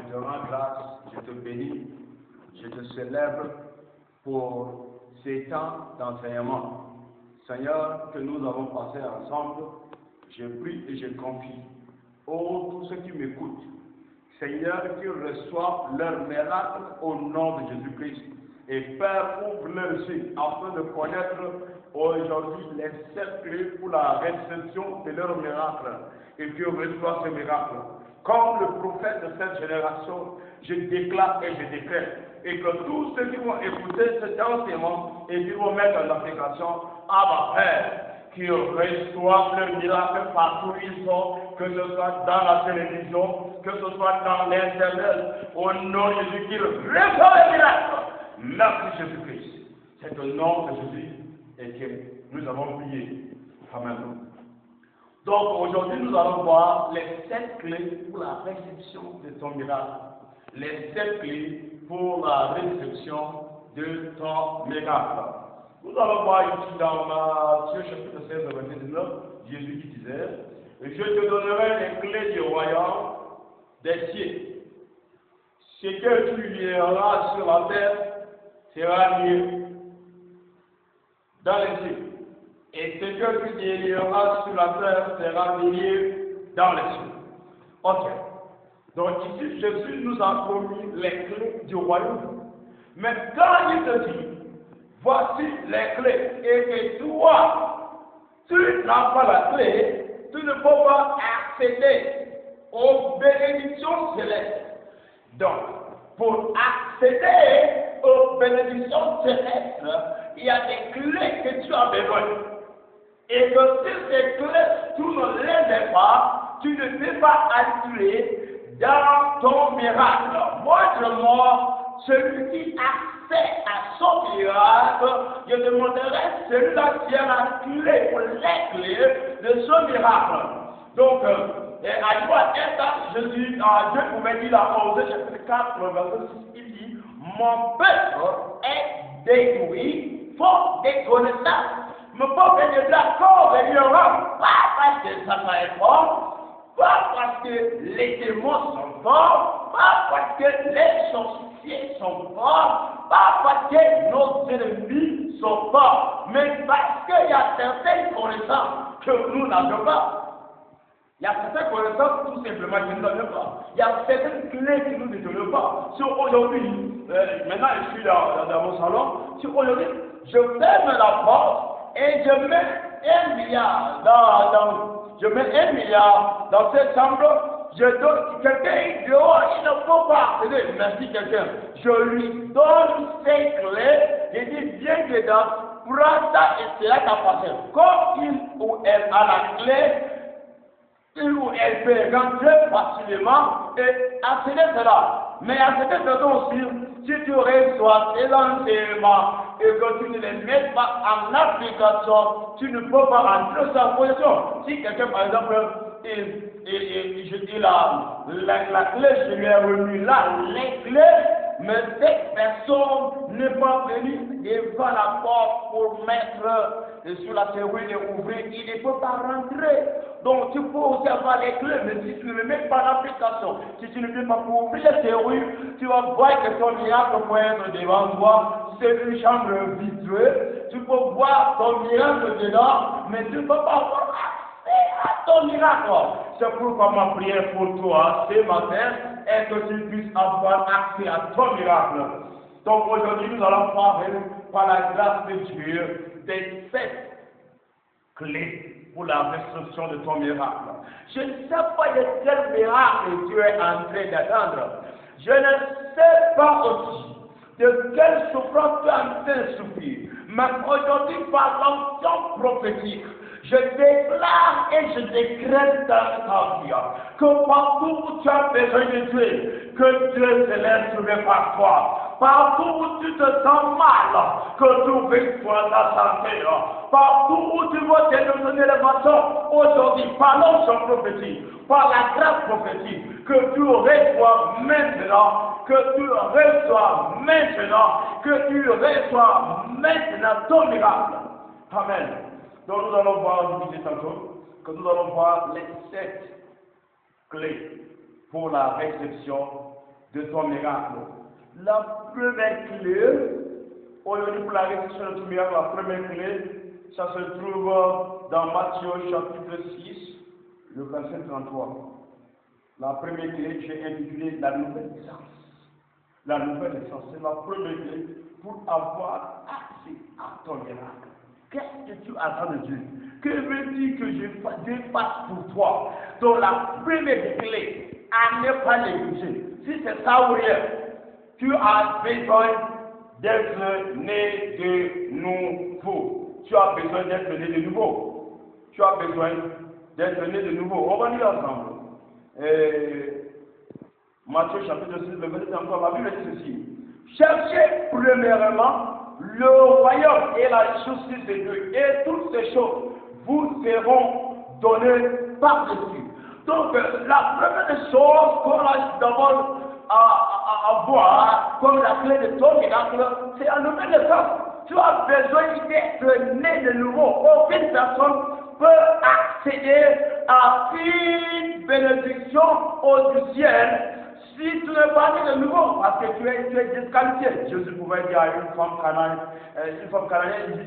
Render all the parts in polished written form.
te rends grâce, je te bénis, je te célèbre pour ces temps d'enseignement. Seigneur, que nous avons passé ensemble, je prie et je confie. Oh, tous ceux qui m'écoutent, Seigneur, qu'ils reçoivent leur miracle au nom de Jésus-Christ. Et Père, ouvre leurs yeux afin de connaître aujourd'hui les 7 clés pour la réception de leur miracle. Et qu'ils reçoivent ce miracle. Comme le prophète de cette génération, je déclare et je décrète. Et que tous ceux qui vont écouter cet enseignement et qui vont mettre en application, à ma Père, qu'ils reçoivent le miracle partout où ils sont, que ce soit dans la télévision, que ce soit dans l'internet, au nom de Jésus, qu'ils reçoivent le miracle. Merci Jésus-Christ. C'est au nom de Jésus et que nous avons prié. Amen. Donc aujourd'hui, nous allons voir les 7 clés pour la réception de ton miracle. Les 7 clés pour la réception de ton miracle. Nous allons voir ici dans Matthieu chapitre 16, verset 19, Jésus qui disait, je te donnerai les clés du royaume des cieux. Ce que tu lieras sur la terre sera lié dans les cieux. Et ce que tu délieras sur la terre sera lié dans les cieux. Ok. Donc ici, Jésus nous a promis les clés du royaume. Mais quand il te dit, voici les clés, et que toi, tu n'as pas la clé, tu ne peux pas accéder aux bénédictions célestes. Donc, pour accéder aux bénédictions célestes, il y a des clés que tu as besoin. Et que si ces clés, tu ne les as pas, tu ne peux pas entrer dans ton miracle. Moi, celui qui accède à son miracle, je demanderai celui-là qui a la clé ou les clés de son miracle. Donc, à quoi est-ce que Dieu pouvait dire dans Osée chapitre 4, verset 6, il dit, mon peuple est détruit, faute de connaissance. Mon peuple est d'accord avec l'Europe, pas parce que ça est fort, pas parce que les démons sont forts, pas parce que les sorciers sont forts, pas parce que nos ennemis sont forts, mais parce qu'il y a certaines connaissances que nous n'avons pas. Il y a certaines connaissances tout simplement que nous n'avons pas. Il y a certaines clés que nous ne tenons pas. Si aujourd'hui, maintenant je suis dans mon salon, si aujourd'hui je ferme la porte et je mets 1 milliard dans cette chambre, je donne quelqu'un dehors, il ne faut pas accéder. Merci quelqu'un. Je lui donne ses clés, je dis viens dedans, prends ça et c'est là ta passer. Comme il ou elle a la clé, il ou elle peut rentrer facilement et accéder à cela. Mais accéder à cela aussi, si tu reçois ces enseignements et que tu ne les mets pas en application, tu ne peux pas rentrer sans position. Si quelqu'un, par exemple, il a la clé, je lui ai remis là, les clés, mais cette personne n'est pas venue devant la porte pour mettre sur la serrure et ouvrir, il ne peut pas rentrer. Donc tu peux aussi avoir les clés, mais si tu ne les mets pas en application, si tu ne peux pas ouvrir la serrure, tu vas voir que ton miracle peut être devant toi, c'est une chambre vitrée, tu peux voir ton miracle dedans, mais tu ne peux pas avoir accès à ton miracle. C'est pourquoi ma prière pour toi ce matin est que tu puisses avoir accès à ton miracle. Donc aujourd'hui nous allons parler par la grâce de Dieu des 7 clés pour la restriction de ton miracle. Je ne sais pas de quel miracle tu es en train d'attendre. Je ne sais pas aussi de quelle souffrance tu es en train de souffrir. Mais aujourd'hui, par l'onction prophétique, je déclare et je décrète dans ta vie que partout où tu as besoin de Dieu, que Dieu se laisse trouver par toi. Partout où tu te sens mal, que tu restaures ta santé. Partout où tu veux te donner l'élévation, aujourd'hui, par l'onction prophétique, par la grâce prophétique, que tu reçois maintenant, que tu reçois maintenant, que tu reçois maintenant ton miracle. Amen. Donc nous allons voir, je disais tantôt, que nous allons voir les 7 clés pour la réception de ton miracle. La première clé, aujourd'hui pour la restitution de ton miracle, la première clé, ça se trouve dans Matthieu chapitre 6, le verset 33. La première clé, j'ai intitulé la nouvelle naissance. La nouvelle naissance, c'est la première clé pour avoir accès à ton miracle. Qu'est-ce que tu attends de Dieu? Que veux-tu que Dieu fasse pour toi? Donc la première clé, à ne pas négliger. Si c'est ça ou rien, tu as besoin d'être né de nouveau. Tu as besoin d'être né de nouveau. Tu as besoin d'être né de nouveau. On va lire ensemble. Matthieu chapitre 6, le verset 33, la Bible dit ceci. Cherchez premièrement le royaume et la justice de Dieu, et toutes ces choses vous seront données par-dessus. Donc, la première chose qu'on a d'abord à voir comme la clé de ton miracle, c'est la nouvelle naissance. Tu as besoin d'être né de nouveau. Aucune personne peut accéder à une bénédiction du ciel si tu n'es pas né de nouveau, parce que tu es disqualifié. Jésus pouvait dire à une femme canadienne,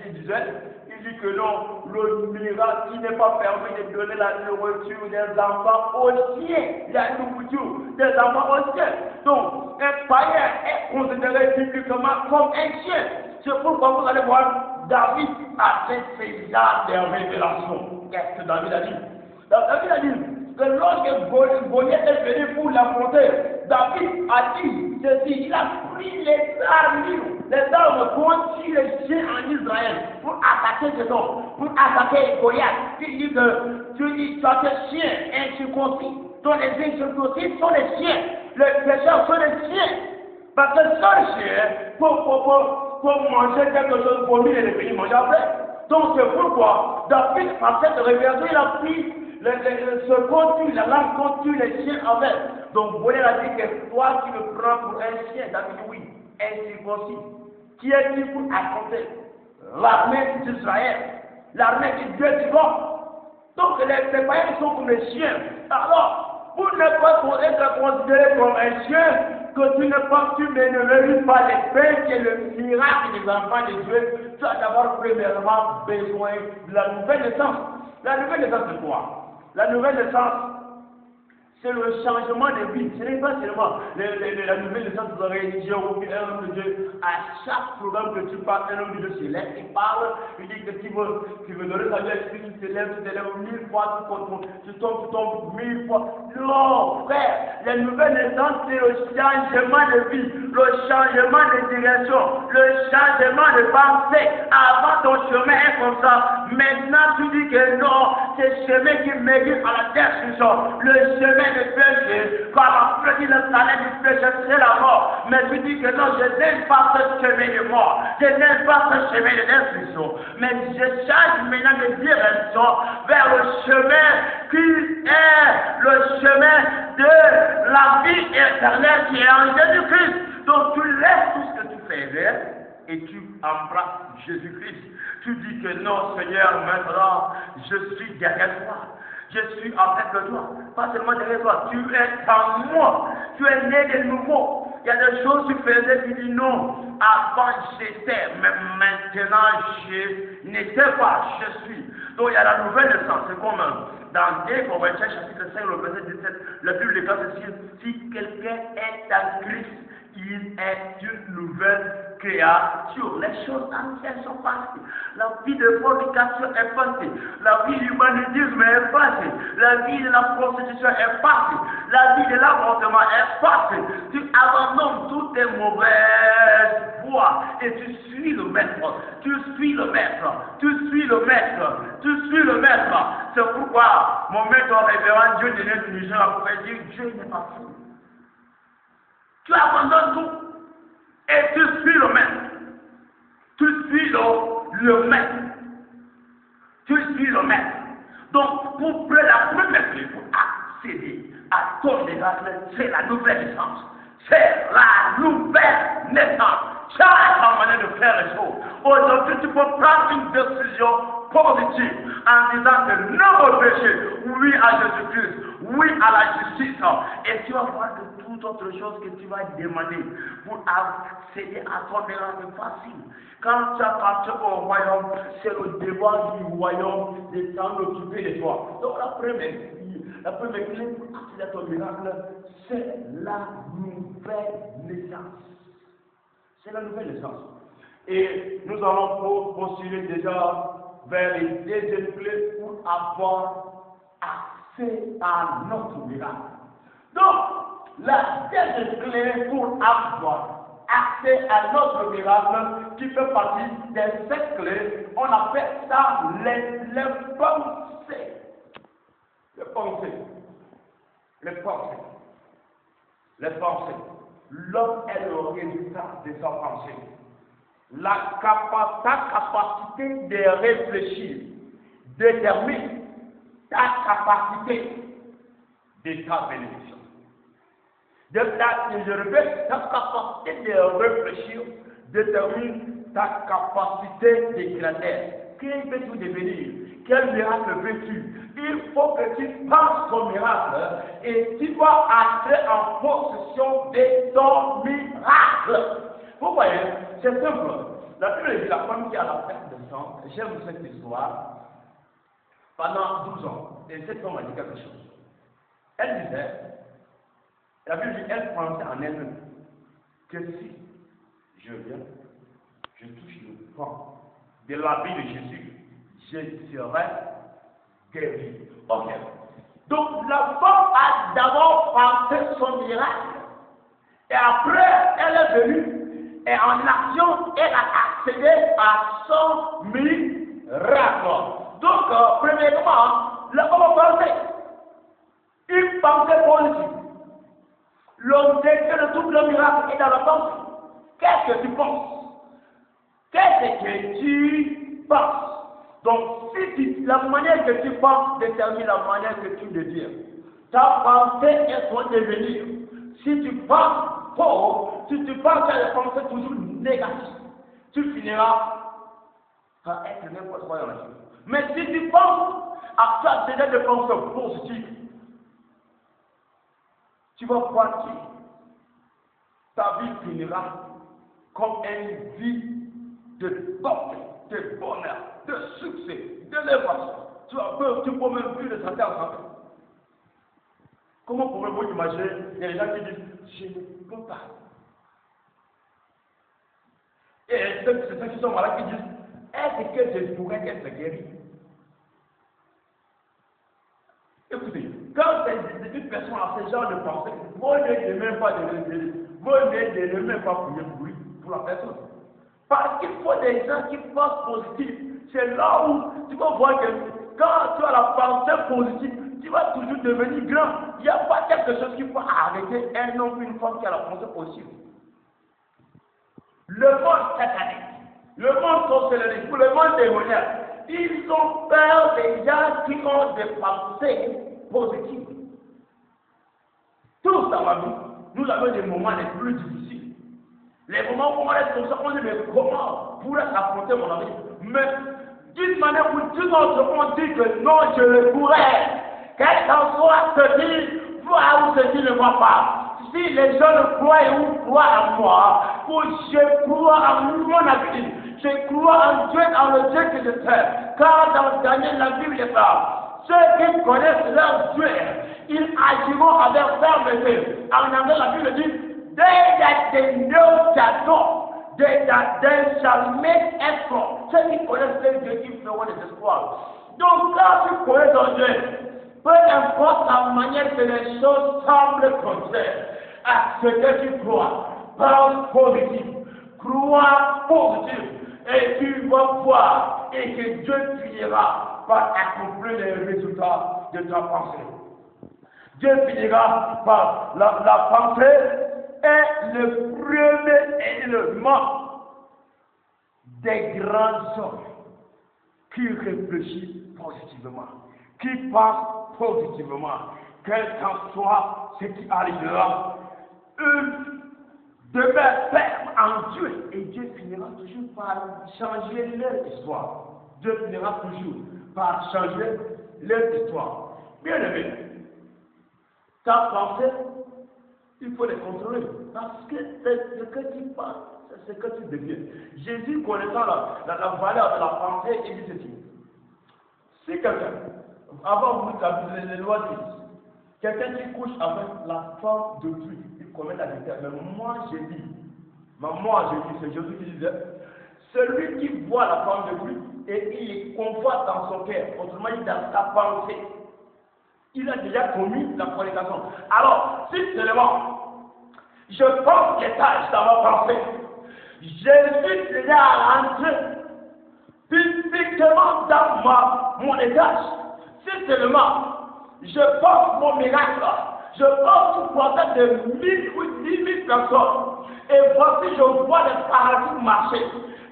il dit que non, le miracle, il n'est pas permis de donner la nourriture des enfants aux siens. Il y a une nourriture des enfants aux siens. Donc, un païen est considéré publiquement comme un chien. C'est pourquoi vous allez voir, David a fait ces genres de révélations. Qu'est-ce que David a dit? David a dit que lorsque Goliath est venu pour l'affronter, David a dit ceci, il a pris les armes contre les chiens en Israël pour attaquer ces hommes, pour attaquer Goliath. Il dit que tu as des chiens incirconcis, dont les incirconcis sont les chiens, les pécheurs sont les chiens. Parce que sans chien, pour manger quelque chose, vomir et venir manger après. Donc c'est pourquoi David, par cette révélation, il a pris la langue contre les chiens avec. Donc Goliath a dit que toi tu me prends pour un chien. David dit oui, incirconcis. Qui est-il pour affronter l'armée d'Israël, l'armée du Dieu vivant? Donc les païens sont comme les chiens. Alors, pour ne pas être considéré comme un chien, que tu ne mérites pas les pains qui est le miracle des enfants de Dieu, tu as d'abord premièrement besoin de la nouvelle naissance. La nouvelle naissance c'est quoi? La nouvelle naissance, c'est le changement de vie. Ce n'est pas seulement la nouvelle naissance de la religion ou un homme de Dieu. À chaque programme que tu parles, un homme de Dieu se lève, il parle, il dit que tu veux donner ta vie à Christ, tu te lèves 1000 fois, tu tombes 1000 fois. Non, frère, la nouvelle naissance, c'est le changement de vie, le changement de direction, le changement de pensée. Avant, ton chemin est comme ça. Maintenant, tu dis que non, c'est le chemin qui mène à la destruction. Le chemin de péché, comme après dit le salaire du péché, c'est la mort. Mais tu dis que non, je n'aime pas ce chemin de mort, je n'aime pas ce chemin de destruction. Mais je change maintenant de direction vers le chemin qui est le chemin de la vie éternelle qui est en Jésus-Christ. Donc tu laisses tout ce que tu faisais et tu embrasses Jésus-Christ. Tu dis que non, Seigneur, maintenant, je suis derrière toi. Je suis avec toi. Pas seulement derrière toi, tu es en moi. Tu es né de nouveau. Il y a des choses que tu faisais, tu dis non. Avant j'étais, mais maintenant je n'étais pas, je suis. Donc il y a la nouvelle naissance. C'est comme dans 2 Corinthiens chapitre 5, le verset 17, la Bible déclare ceci: si quelqu'un est en Christ, il est une nouvelle créature. Les choses anciennes sont passées. La vie de fornication est passée. La vie du humanisme est passée. La vie de la prostitution est passée. La vie de l'avortement est passée. Tu abandonnes toutes tes mauvaises voies et tu suis le maître. Tu suis le maître. Tu suis le maître. Tu suis le maître. C'est pourquoi mon maître révérend Dieu de l'intuition a pouvait dire Dieu n'est pas fou. Tu abandonnes tout et tu suis le maître. Tu suis le maître. Tu suis le maître. Donc, pour la première clé, pour accéder à ton miracle, c'est la nouvelle naissance. C'est la nouvelle naissance. Chaque manière de faire les choses. Aujourd'hui, tu peux prendre une décision positive en disant que non au péché, oui à Jésus-Christ, oui à la justice. Et tu vas voir que tout toute autre chose que tu vas demander pour accéder à ton miracle facile. Quand tu appartiens au royaume, c'est le devoir du royaume de s'en occuper de toi. Donc la première clé pour accéder à ton miracle, c'est la nouvelle naissance. C'est la nouvelle naissance. Et nous allons postuler déjà vers les deuxièmes clés pour avoir accès à notre miracle. Donc, la deuxième clé pour avoir accès à notre miracle, qui fait partie de cette clé, on appelle ça les pensées. Les pensées. Les pensées. Les pensées. L'homme est le résultat de sa pensée. Ta capacité de réfléchir détermine ta capacité de ta bénédiction. Je répète, ta capacité de réfléchir détermine ta capacité de grandeur. Qu'est-ce que tu devenir? Quel miracle veux-tu? Il faut que tu penses ton miracle et tu vas entrer en possession de ton miracle. Vous voyez, c'est simple. La Bible dit la femme qui a la perte de sang, j'aime cette histoire, pendant 12 ans. Et cette femme a dit quelque chose. Elle disait, la Bible dit, elle pensait en elle-même que si je viens, je touche le pan de l'habit de Jésus, je serai guéri. Ok. Donc la femme a d'abord pensé son miracle. Et après, elle est venue. Et en action, elle a accédé à son miracle. Donc, premièrement, la femme pensait. Une pensée positive. L'objectif de tout le miracle est dans la pensée. Qu'est-ce que tu penses? Qu'est-ce que tu penses? Donc, la manière que tu penses détermine la manière que tu deviens. Ta pensée est ton devenir. Si tu penses fort, si tu penses à des pensées toujours négatives, tu finiras par être n'importe quoi dans la vie. Mais si tu penses à toi des pensées positives, tu vas voir que ta vie finira comme une vie de bonté, de bonheur, de succès, d'élévation. Tu peux même plus de santé en santé. Comment pouvez-vous imaginer? Il y a des gens qui disent, je ne peux pas. Et c'est ceux qui sont malades qui disent, est-ce que je pourrais être guéri? Écoutez, quand une personne a ce genre de pensée, vous n'êtes même pas de l'aider, vous n'êtes même pas pour la personne. Parce qu'il faut des gens qui pensent positif. C'est là où tu vas voir que quand tu as la pensée positive, tu vas toujours devenir grand. Il n'y a pas quelque chose qui peut arrêter un homme ou une femme qui a la pensée positive. Le monde satanique, le monde sorcellerie, le monde démoniaque, ils ont peur des gens qui ont des pensées positives. Tous dans la vie, nous avons des moments les plus difficiles. Les moments où on est comme ça, on dit mais comment pourrais affronter mon avenir? Mais d'une manière ou d'une autre, on dit que non, je le pourrais. Quel qu'en soit ce qui voit ou ce qui ne voit pas. Si les gens ne croient ou croient en moi, je crois en mon avenir. Je crois en Dieu, en le Dieu que je sers. Car dans Daniel, la Bible est là. Ceux qui connaissent leur Dieu, ils agiront avec fermeté. En anglais, la Bible dit, they that they know their God, they shall make effort. Ceux qui connaissent leur Dieu, ils feront des espoirs. Donc, quand tu connais ton Dieu, peu importe la manière que les choses semblent contraires à ce que tu crois, pense positif, crois positif, et tu vas voir, et que Dieu finira par accomplir les résultats de ta pensée. Dieu finira par la pensée est le premier élément des grands hommes qui réfléchissent positivement, qui pensent positivement, quel qu'en soit ce qui arrivera, eux demeurent fermes en Dieu et Dieu finira toujours par changer leur histoire. Dieu finira toujours par changer leur histoire. Bien aimé, ta pensée Il faut les contrôler. Parce que ce que tu penses, c'est ce que tu deviens. Jésus, connaissant la valeur de la pensée, il dit ceci. Si quelqu'un, avant vous, les lois disent, quelqu'un qui couche avec la femme d'autrui, il commet l'adultère. Mais moi, j'ai dit, c'est Jésus qui disait, celui qui voit la femme d'autrui et il convoite dans son cœur, autrement dit dans sa pensée, il a déjà commis la fornication. Alors, si seulement je pense l'étage dans ma pensée, je suis déjà rentré physiquement dans mon étage. Si seulement je pense mon miracle, je pense supporter de 1000 ou 10 000 personnes, et voici je vois les paradis marcher.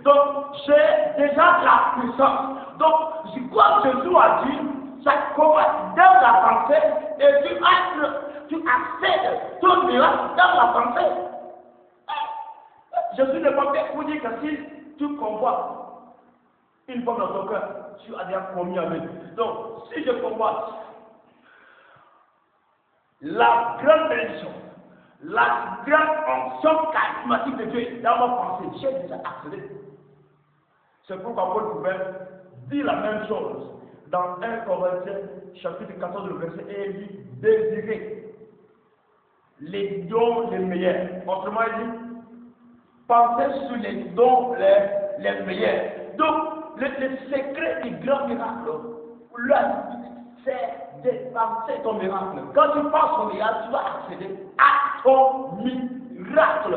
Donc, j'ai déjà la puissance. Donc, je crois que Jésus a dit, ça commence dans la pensée et tu accèdes ton miracle dans la pensée. Jésus ne peut pas vous dire que si tu convoites une femme dans ton cœur, tu as déjà commis avec. Donc, si je convoite la grande bénédiction, la grande onction charismatique de Dieu dans ma pensée, j'ai déjà accédé. C'est pourquoi Paul pouvait dire la même chose dans 1 Corinthiens chapitre 14 le verset 1, il dit désirer les dons les meilleurs. Autrement dit, pensez sur les dons les meilleurs. Donc, le secret du grand miracle, c'est de penser ton miracle. Quand tu penses au miracle, tu vas accéder à ton miracle.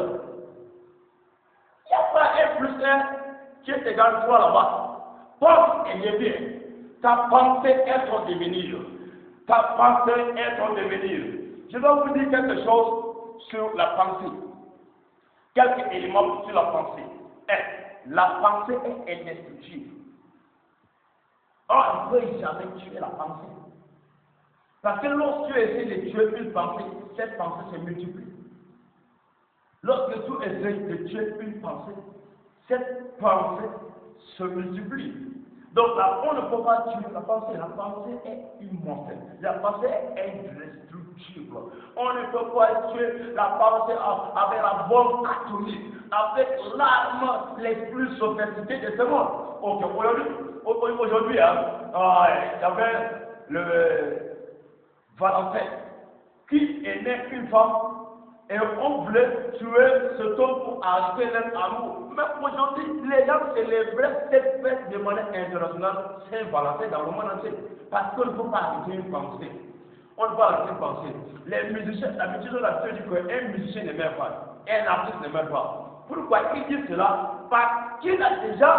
Il n'y a pas 1 plus 1 qui est égal à 3 là-bas. Pense et deviens. Ta pensée est ton devenir. Ta pensée est ton devenir. Je vais vous dire quelque chose sur la pensée. Quelques éléments sur la pensée. La pensée est indestructible. Or, il ne peut jamais tuer la pensée. Parce que lorsque tu essaies de tuer une pensée, cette pensée se multiplie. Lorsque tu essaies de tuer une pensée, cette pensée se multiplie. Donc là, on ne peut pas tuer la pensée. La pensée est immortelle. La pensée est indestructible. On ne peut pas tuer la pensée avec la bombe atomique, avec l'arme les plus sophistiquées de ce monde. Ok, aujourd'hui, il y avait le Valentin qui est né une femme. Et on voulait tuer ce homme pour acheter leur amour. Mais aujourd'hui, les gens célébraient cette fête de manière internationale, Saint-Valentin dans le monde entier. Parce qu'on ne peut pas arrêter une pensée. On ne peut pas arrêter une pensée. Les musiciens, l'habitude de la théorie dit qu'un musicien ne meurt pas, un artiste ne meurt pas. Pourquoi il dit cela? Parce qu'il a déjà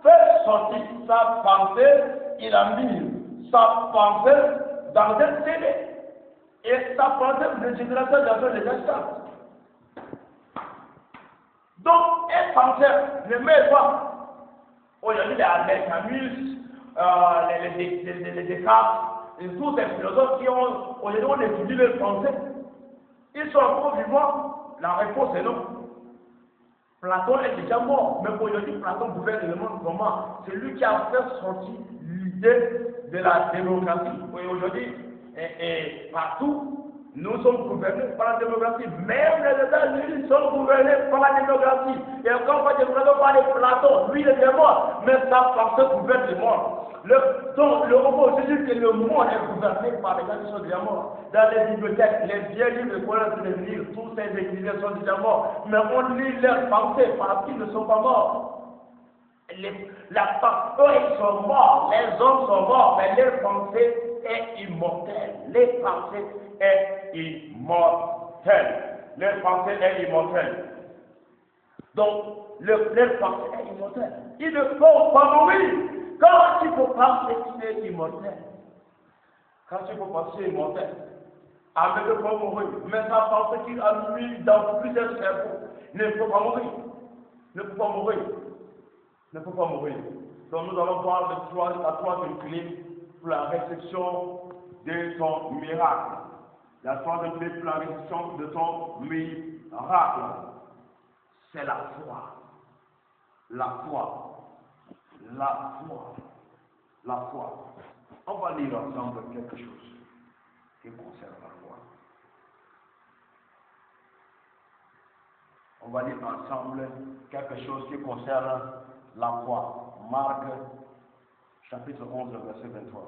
fait sortir sa pensée, il a mis sa pensée dans un CD. Et ça pensait de génération dans les instants. Donc, un penseur ne meurt pas. Aujourd'hui, les Camus, les Descartes, et tous ces philosophes qui ont, aujourd'hui, on étudie leurs pensées. Ils sont encore vivants. La réponse est non. Platon est déjà mort. Mais aujourd'hui, Platon gouverne le monde comment? C'est lui qui a fait sortir l'idée de la démocratie. Aujourd'hui, et partout, nous sommes gouvernés par la démocratie. Même les États-Unis sont gouvernés par la démocratie. Et quand on parle de démocratie, on parle de Platon. Lui, il est mort, mais sa pensée gouverne le monde. Donc, le robot, c'est juste que le monde est gouverné par les gens qui sont déjà morts. Dans les bibliothèques, les vieux livres de Coran, les livres, tous ces écrivains sont déjà morts. Mais on lit leurs pensées parce qu'ils ne sont pas morts. Eux, ils sont morts, les hommes sont morts, mais leur pensée est immortelle. Les pensées est immortelle. Leur pensée est immortelle. Donc, leur pensée est immortelle. Ils ne faut pas mourir. Quand tu peux penser qu'il est immortel, quand tu peux penser immortel, avec ne pas mourir, mais sa pensée qu'il a mis dans plusieurs cerveaux, ne peut pas mourir. Ne peut pas mourir. Ne peut pas mourir. Donc nous allons voir la troisième clé pour la réception de son miracle. La troisième clé pour la réception de son miracle, c'est la foi. La foi. La foi. La foi. On va lire ensemble quelque chose qui concerne la foi. On va lire ensemble quelque chose qui concerne la foi. Marc, chapitre 11, le verset 23.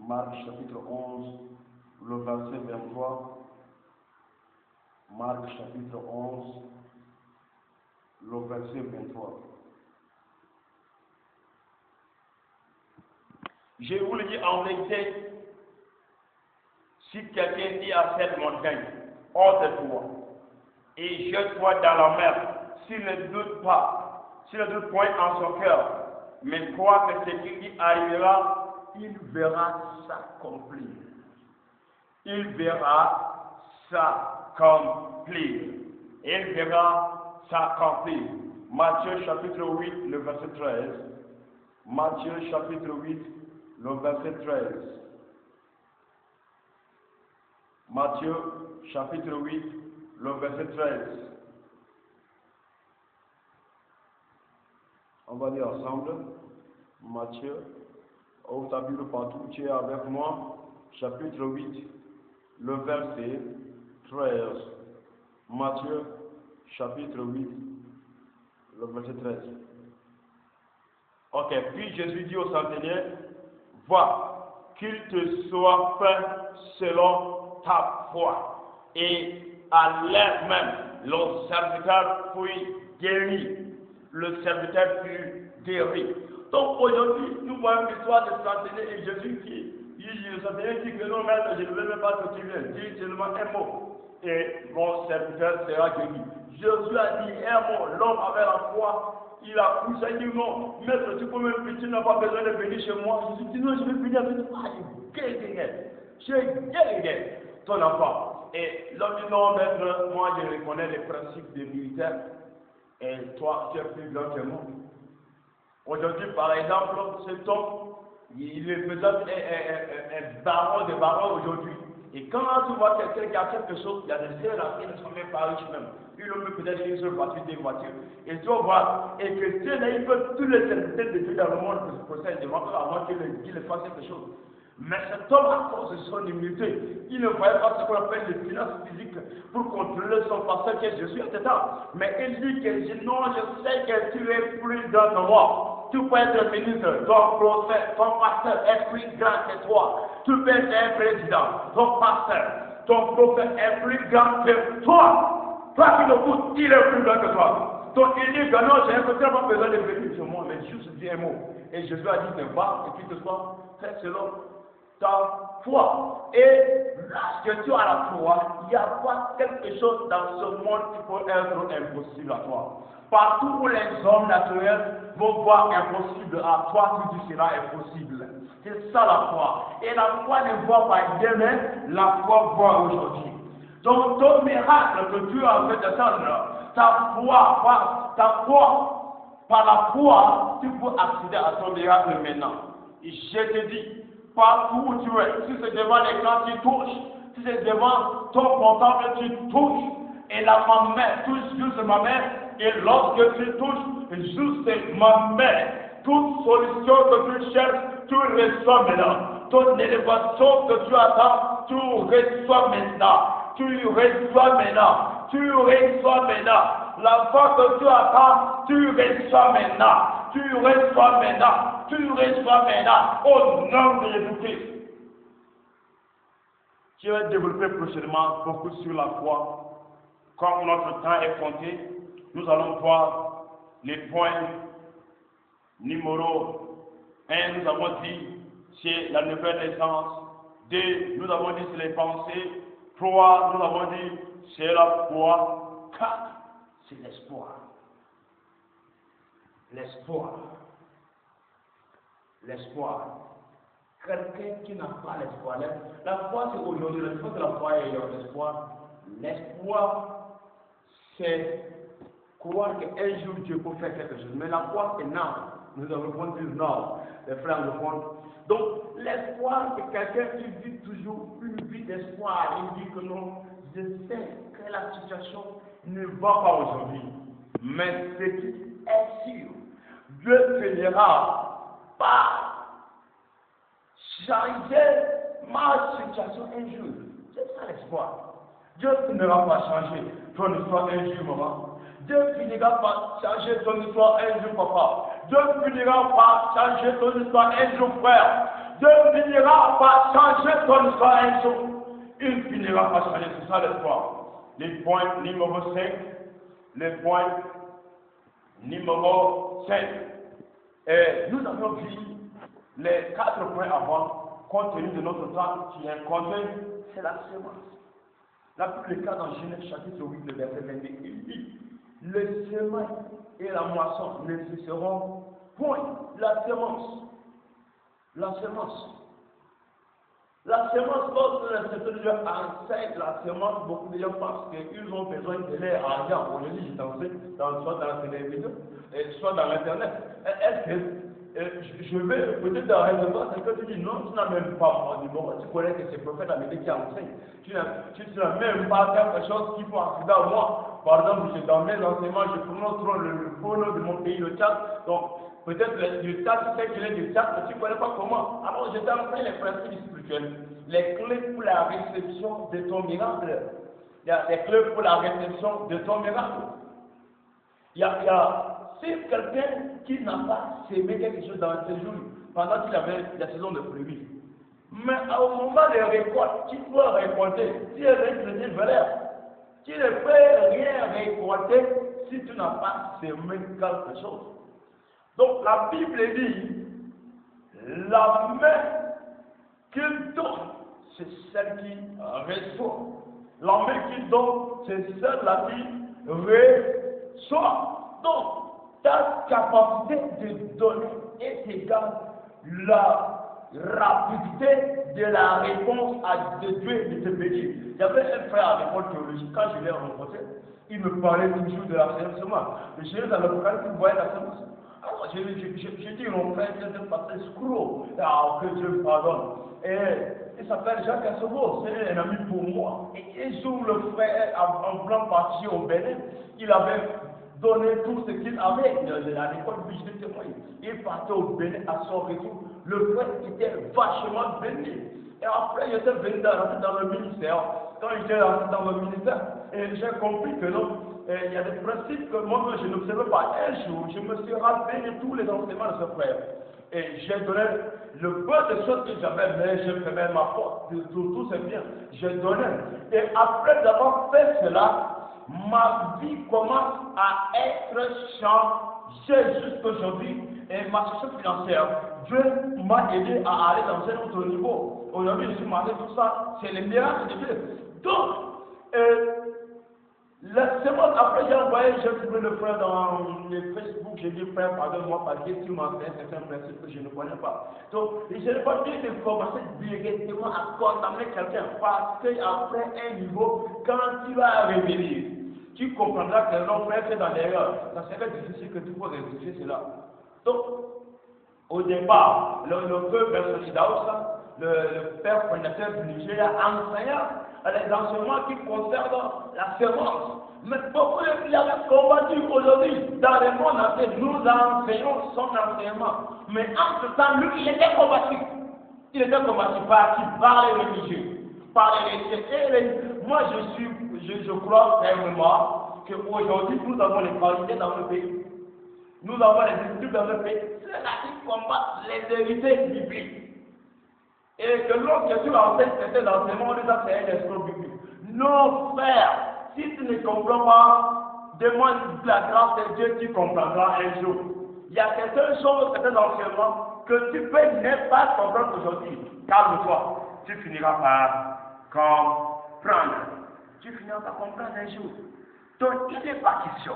Marc, chapitre 11, le verset 23. Marc, chapitre 11, le verset 23. Je vous le dis en vérité, si quelqu'un dit à cette montagne, ôte-toi et jette-toi dans la mer, s'il ne doute pas, s'il ne doute point en son cœur, mais croit que ce qui lui arrivera, il verra s'accomplir. Il verra s'accomplir. Il verra s'accomplir. Matthieu chapitre 8, le verset 13. Matthieu chapitre 8, le verset 13. Matthieu chapitre 8, le verset 13. On va lire ensemble. Matthieu, ouvre ta Bible partout, tu es avec moi. Chapitre 8, le verset 13. Matthieu chapitre 8, le verset 13. Ok, puis Jésus dit au centenier, va, qu'il te soit fait selon ta foi. Et à l'heure même, le serviteur fut guéri. Le serviteur fut guéri. Donc aujourd'hui, nous voyons l'histoire de centenier et Jésus qui dit, le centenier dit que non, maître, je ne veux même pas que tu viennes. Dis seulement un mot. Et mon serviteur sera guéri. Jésus a dit un mot. L'homme avait la foi. Il a poussé, il dit non, maître, tu peux même plus, tu n'as pas besoin de venir chez moi. Je dis non, je vais venir avec toi. J'ai guéri ton enfant. Et l'homme dit non, maître, moi je reconnais les principes des militaires. Et toi, tu es plus grand que moi. Aujourd'hui, par exemple, cet homme, il est peut-être un baron de barons aujourd'hui. Et quand tu vois quelqu'un qui a quelque chose, il y a des gens là qui ne sont même pas riches même. Il a peut-être une seule voiture, des voitures. Et tu vas voir, et que Dieu, il peut tous les serviteurs de Dieu dans le monde procèdent devant eux avant qu'il fasse quelque chose. Mais cet homme, à cause de son humilité, il ne voyait pas ce qu'on appelle les finances physiques pour contrôler son pasteur qui est Jésus, etc. Mais il dit que non, je sais que tu es plus grand que moi. Tu peux être ministre, ton prophète, ton pasteur est plus grand que toi. Tu peux être un président, ton pasteur, ton prophète est plus grand que toi. Toi qui le coûtes, il est plus grand que toi. Donc il dit que non, j'ai pas besoin de venir sur moi, mais juste dis un mot. Et Jésus a dit, va, et puis que soit fait selon ta foi. Et lorsque tu as la foi, il n'y a pas quelque chose dans ce monde qui peut être impossible à toi. Partout où les hommes naturels vont voir impossible à toi, tout sera impossible. C'est ça la foi. Et la foi ne voit pas demain, la foi voit aujourd'hui. Donc ton miracle que Dieu a fait descendre, ta foi, par la foi, tu peux accéder à ton miracle maintenant. Et je te dis, partout où tu es, si c'est devant l'écran, tu touches, si c'est devant ton portable, tu touches, et la main touche juste ma main, et lorsque tu touches juste ma main, toute solution que tu cherches, tu reçois maintenant. Ton élévation que tu attends, tu reçois maintenant. Tu reçois maintenant. Tu reçois maintenant. La foi que tu attends, tu reçois maintenant. Tu reçois maintenant. Tu reçois maintenant. Au nom de Jésus-Christ. Je vais développer prochainement beaucoup sur la foi. Comme notre temps est compté, nous allons voir les points numéro 1. Nous avons dit c'est la nouvelle naissance. 2. Nous avons dit c'est les pensées. 3. Nous avons dit c'est la foi. 4. C'est l'espoir. L'espoir. L'espoir. Quelqu'un qui n'a pas l'espoir. La foi c'est aujourd'hui. L'espoir de la foi et l'espoir. L'espoir c'est croire qu'un jour Dieu peut faire quelque chose. Mais la foi c'est non. Nous avons répondu non. Les frères répondent. Donc l'espoir c'est quelqu'un qui vit toujours une vie d'espoir. Il dit que non, je sais que la situation ne va pas aujourd'hui. Mais ce qui est sûr, Dieu finira par changer ma situation un jour. C'est ça l'espoir. Dieu finira par changer ton histoire un jour, maman. Dieu finira par changer ton histoire un jour, papa. Dieu finira par changer ton histoire un jour, frère. Dieu finira par changer ton histoire un jour. Il finira par changer, c'est ça l'espoir. Les points numéro 5. Les points numéro 5. Et nous avons vu les 4 points avant, compte tenu de notre temps qui est compté, c'est la semence. La Bible le cas dans Genèse chapitre 8, le verset 22, il dit, le semail et la moisson ne cesseront point. La semence. La semence. La semence, lorsque le Seigneur enseigne la semence, beaucoup de gens pensent qu'ils ont besoin de l'air argent. On le dit, soit dans la télévision, soit dans l'internet. Est-ce que je vais peut-être dans un endroit, c'est que tu dis non, tu n'as même pas mon numéro, tu connais que c'est le prophète américain qui enseigne. Tu n'as même pas quelque chose qui peut accéder à moi. Par exemple, dans mes enseignements, je prononce trop le faux nom de mon pays, le Tchad. Donc, peut-être le Tchad, tu sais qu'il est du Tchad, mais tu ne connais pas comment. Alors, je t'enseigne les principes spirituels, les clés pour la réception de ton miracle. Il y a les clés pour la réception de ton miracle. Si quelqu'un qui n'a pas sémé quelque chose dans ses jours, pendant qu'il avait la saison de pluie, mais au moment de récolte, tu peux récolter. Si elle est une valeur, tu ne peux rien récolter si tu n'as pas semé quelque chose. Donc la Bible dit, la main qu'il donne, c'est celle qui reçoit. La main qu'il donne, c'est celle-là qui reçoit. Donc, ta capacité de donner est égale la rapidité de la réponse à Dieu de te bénir. Il y avait un frère à l'école théologique, quand je l'ai rencontré, il me parlait toujours de la semence. Le Jésus dans l'Apocalypse, il voyait la semence. Alors, j'ai dit, mon frère, c'est un pasteur escroc. Ah, que Dieu me pardonne. Et il s'appelle Jacques Assobo, c'est un ami pour moi. Et un jour, le frère, en blanc parti au Bénin, il avait donné tout ce qu'il avait à l'école où je témoin. Il partait au Bénin à son retour. Le frère était vachement béni. Et après, j'étais venu dans le ministère. Quand j'étais rentré dans le ministère, j'ai compris que non, il y a des principes que moi je n'observais pas. Un jour, je me suis rappelé de tous les enseignements de ce frère. Et j'ai donné le peu de choses que j'avais, mais j'ai fermé ma porte. Tout c'est bien. J'ai donné. Et après avoir fait cela, ma vie commence à être changée jusqu'aujourd'hui. Et ma situation financière, Dieu m'a aidé à aller dans un autre niveau. Aujourd'hui, je suis marié, tout ça, c'est le miracle de Dieu. Donc, la semaine après, j'ai trouvé le frère dans le Facebook, j'ai dit, frère, pardonne-moi parce que tu m'as fait un certain principe que je ne connais pas. Donc, je n'ai pas dit de commencer directement à condamner quelqu'un parce qu'après un niveau, quand tu vas revenir, tu comprendras que l'homme frère fait dans l'erreur. Ça serait difficile que tu puisses rectifier cela. Donc, au départ, le peuple Daoussa, le père fondateur du Nigeria, enseignant les enseignements qui concernent la semence. Mais pourquoi il avait combattu aujourd'hui dans le monde entier? Nous enseignons son enseignement. Mais entre-temps, lui, il était combattu. Il était combattu par qui? Par les religieux. Par les religieux. Moi, je crois fermement qu'aujourd'hui, nous avons les qualités dans le pays. Nous avons les études dans le pays. C'est là qui combattent les vérités bibliques. Et que lorsque tu enseignes certains enseignements, on dit ça c'est un escroc biblique. Non, frère, si tu ne comprends pas, demande la grâce de Dieu, tu comprendras un jour. Il y a certaines choses, certains enseignements que tu peux ne pas comprendre aujourd'hui. Calme-toi, tu finiras par comprendre. Tu finiras par comprendre un jour. Donc, il n'est pas question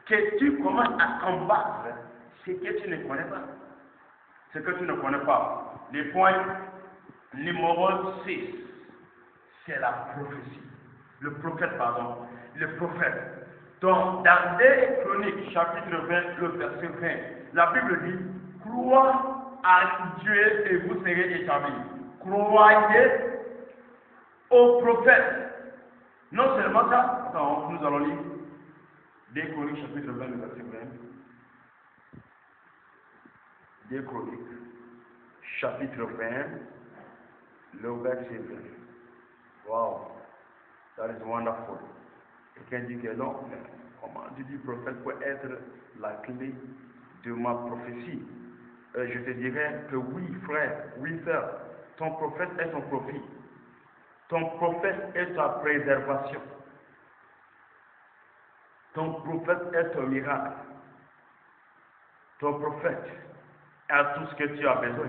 que tu commences à combattre ce que tu ne connais pas. Ce que tu ne connais pas. Les points numéro 6, c'est la prophétie. Le prophète, pardon. Le prophète. Donc, dans 2 Chroniques, chapitre 20, le verset 20, la Bible dit, crois en Dieu et vous serez établis. Croyez au prophète. Non seulement ça, attends, nous allons lire 2 Chroniques, chapitre 20, le verset 20. 2 Chroniques, chapitre 20, le verset 20. Wow, That is wonderful. Quelqu'un dit que non, mais comment tu dis prophète peut être la clé de ma prophétie? Je te dirais que oui, frère, oui, sœur, ton prophète est ton profit. Ton prophète est ta préservation. Ton prophète est ton miracle. Ton prophète a tout ce que tu as besoin.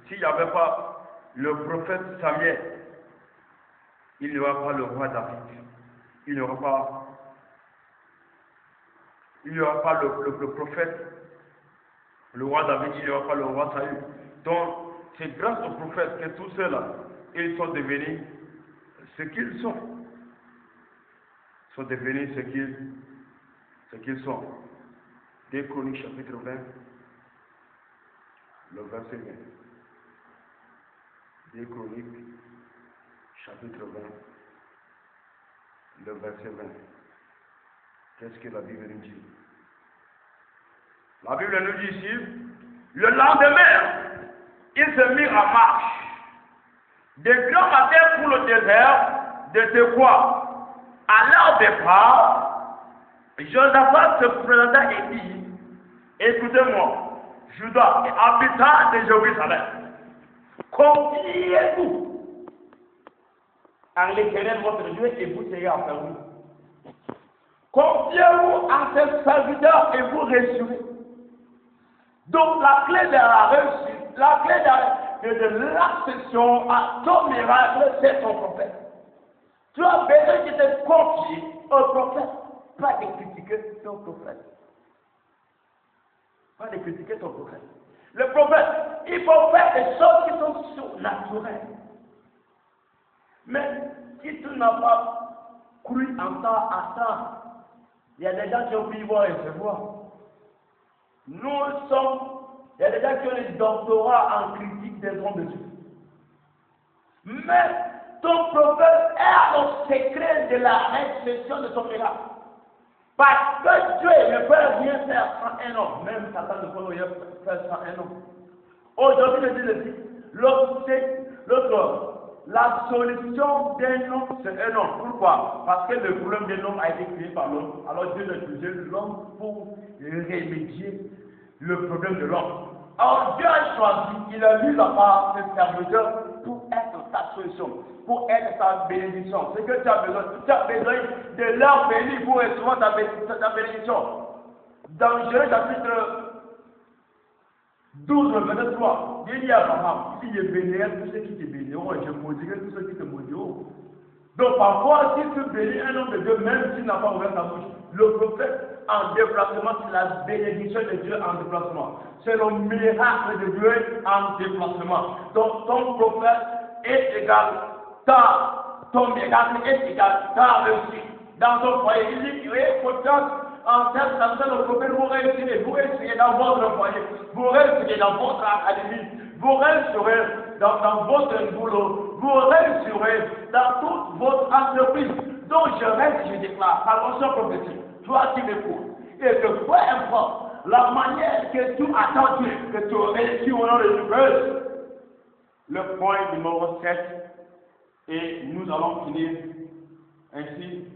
S'il n'y avait pas le prophète Samuel, il n'y aura pas le roi David. Il n'y aura pas le prophète, le roi David, il n'y aura pas le roi Saül. Donc, c'est grâce au prophète que tous ceux-là, ils sont devenus ce qu'ils sont. Ils sont devenus ce qu'ils sont. 2 Chroniques chapitre 20, le verset 20. 2 Chroniques chapitre 20, le verset 20. Qu'est-ce que la Bible nous dit? La Bible nous dit ici, le lendemain, ils se mirent en marche. De grand matin pour le désert de Tekoa. À leur départ, Josaphat se présenta et dit, écoutez-moi, Judas et habitants de Jérusalem, confiez-vous en l'Éternel votre Dieu et vous serez affermis. Confiez-vous en ses serviteurs et vous réussirez. Donc la clé de la réussite, la clé de l'accession à ton miracle, c'est ton prophète. Tu as besoin de te confier au prophète, pas de critiquer ton prophète. Pas de critiquer ton prophète. Le prophète, il faut faire des choses qui sont surnaturelles. Mais si tu n'as pas cru en ça, à ça, il y a des gens qui ont pu y voir et se voir. Il y a des gens qui ont des doctorats en critique des hommes de Dieu. Mais ton prophète est au secret de la réception de ton miracle. Parce que Dieu ne peut rien faire sans un homme. Même Satan ne peut rien faire sans un homme. Aujourd'hui, je dis la solution d'un homme, c'est un homme. Pourquoi? Parce que le problème d'un homme a été créé par l'homme. Alors Dieu a utilisé l'homme pour remédier le problème de l'homme. Alors Dieu a choisi, il a mis à part ses serviteurs pour être ta solution, pour être ta bénédiction. C'est que tu as besoin de leur bénir pour recevoir ta bénédiction. Dans Genèse chapitre 12, verset 3, il dit à Abraham, si je bénirai tous ceux qui te béniront et je maudirai tous ceux qui te maudiront. Donc parfois, si tu bénis un homme de Dieu, même s'il n'a pas ouvert sa bouche, le prophète en déplacement, c'est la bénédiction de Dieu en déplacement. C'est le miracle de Dieu en déplacement. Donc ton prophète est égal, ton miracle est égal, ta réussite. Dans ton foyer, il dit, en tel le prophète, vous réussirez dans votre foyer, vous réussirez dans votre académie, vous réussirez dans votre boulot, vous réussirez dans toute votre entreprise. Donc je déclare, attention prophétique, toi qui m'écoutes, et que peu importe la manière que tu attends Dieu, que tu réussis au nom de Dieu. Le point numéro 7, et nous allons finir ainsi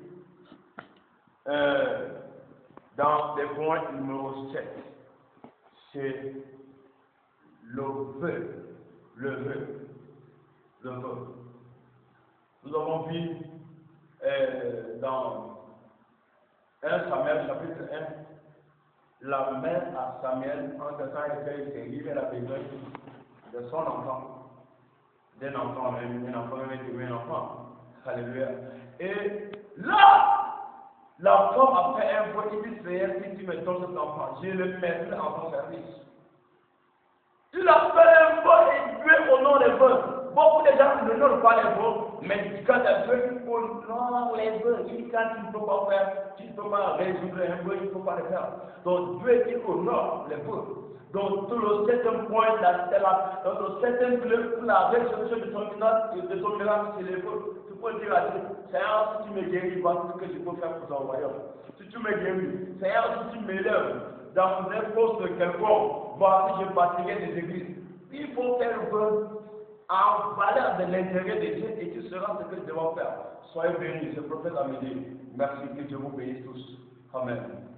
dans le point numéro 7, c'est le vœu. Nous avons vu dans 1 Samuel chapitre 1, la mère à Samuel, en ce temps, elle a besoin de son enfant, d'un enfant, un enfant. Alléluia. Et là, la femme a fait un voeu, il dit, Seigneur, si tu me donnes cet enfant, je le mettrai en ton service. Il a fait un vœu et Dieu honore les vœux. Beaucoup de gens ne donnent pas les vœux, mais quand un vœu, il honore les vœux. Il dit, quand tu ne peux pas faire, tu ne peux pas résoudre un vœu, il ne faut pas le faire. Donc Dieu, il honore les vœux. Donc tout le septième point, le septième clé pour la résolution de ton miracle, c'est les vœux. Tu peux dire à Dieu, Seigneur, si tu me guéris, voici ce que je peux faire pour ton royaume. Si tu me guéris, Seigneur, si tu m'élèves dans un poste quelconque, voici je bâtirai des églises. Il faut faire vœu en valeur de l'intérêt de Dieu et tu sauras ce que tu dois faire. Soyez bénis, ce prophète Amédée. Merci, que Dieu vous bénisse tous. Amen.